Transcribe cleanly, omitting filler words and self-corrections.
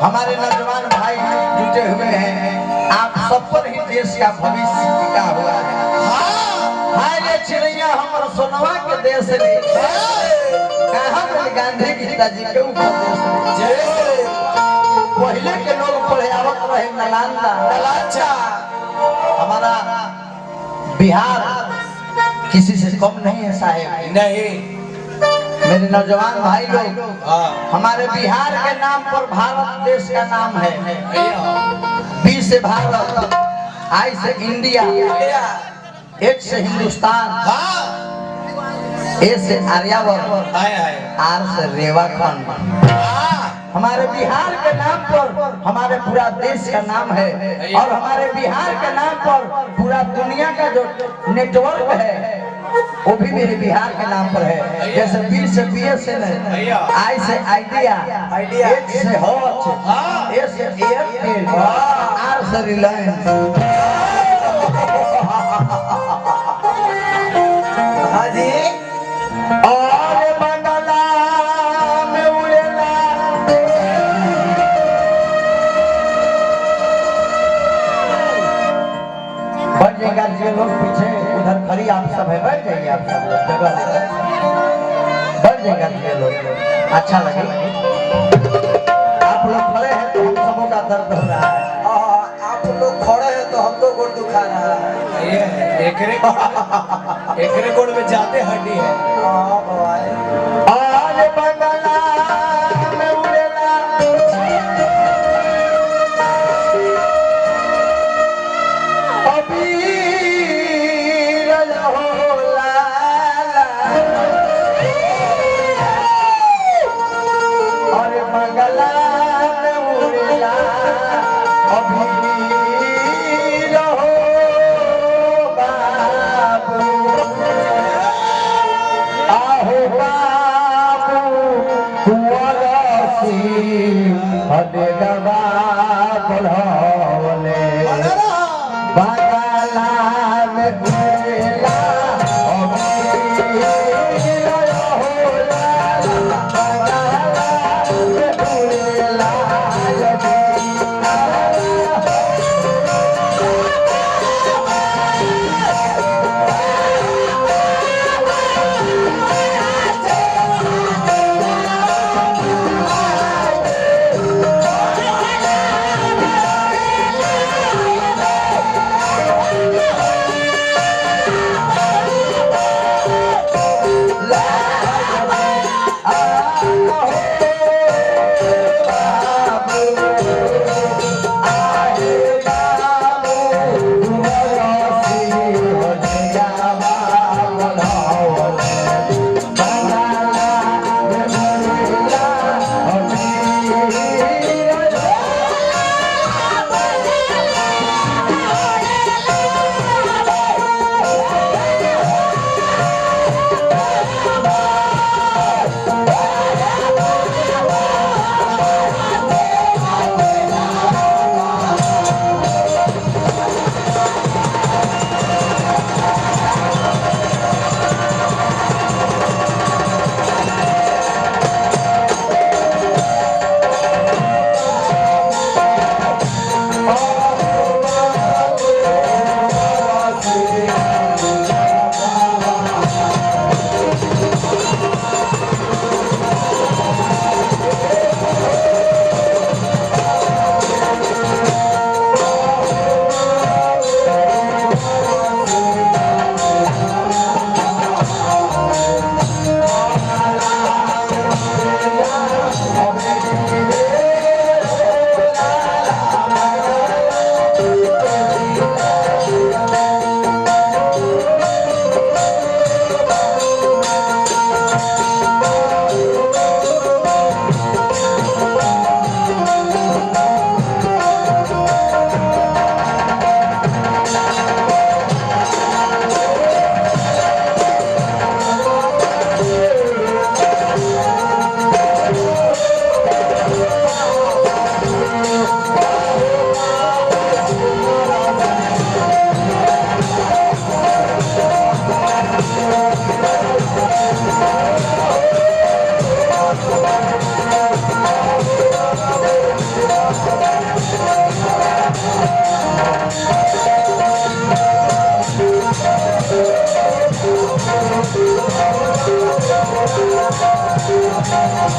हमारे नौजवान भाई जुटे हुए हैं, आप सब पर ही देश का भविष्य टिका हुआ है। हाय ये चिड़िया हमारा सोनवा के देश में कहाँ मिल गांधी गीता जी के उपदेश में पहले के लोग पढ़ावत रहे नालंदा। हमारा बिहार किसी से कम नहीं है साहेब। नहीं मेरे नौजवान भाई लोग, हमारे बिहार के नाम पर भारत देश का नाम है। बी से भारत, आई से इंडिया, एच से हिंदुस्तान, ए से आर्यावर्त, आर से रेवाखंड। हमारे बिहार के नाम पर हमारे पूरा देश का नाम है और हमारे बिहार के नाम पर पूरा दुनिया का जो नेटवर्क है वो भी मेरे बिहार के नाम पर है। जैसे बी से BSNL, आई से आइडिया, एच से हॉट, ए से एयरटेल, आर से रिलायंस। हाँ जी। और मंडला में उड़ेला बढ़ जाएगा जो लोग पीछे उधर खड़ी आप सब है, बैठ जाइए आप सब जगह बढ़ जाएगा ये लोग, अच्छा लगे। आप लोग खड़े हैं तो हम सबों का दर्द हो रहा है, आप लोग खड़े हैं तो हमको गोड़ दुखा रहा है। ये एक रिकॉर्ड में जाते हड्डी है। आज बंगला में उड़ेला Thank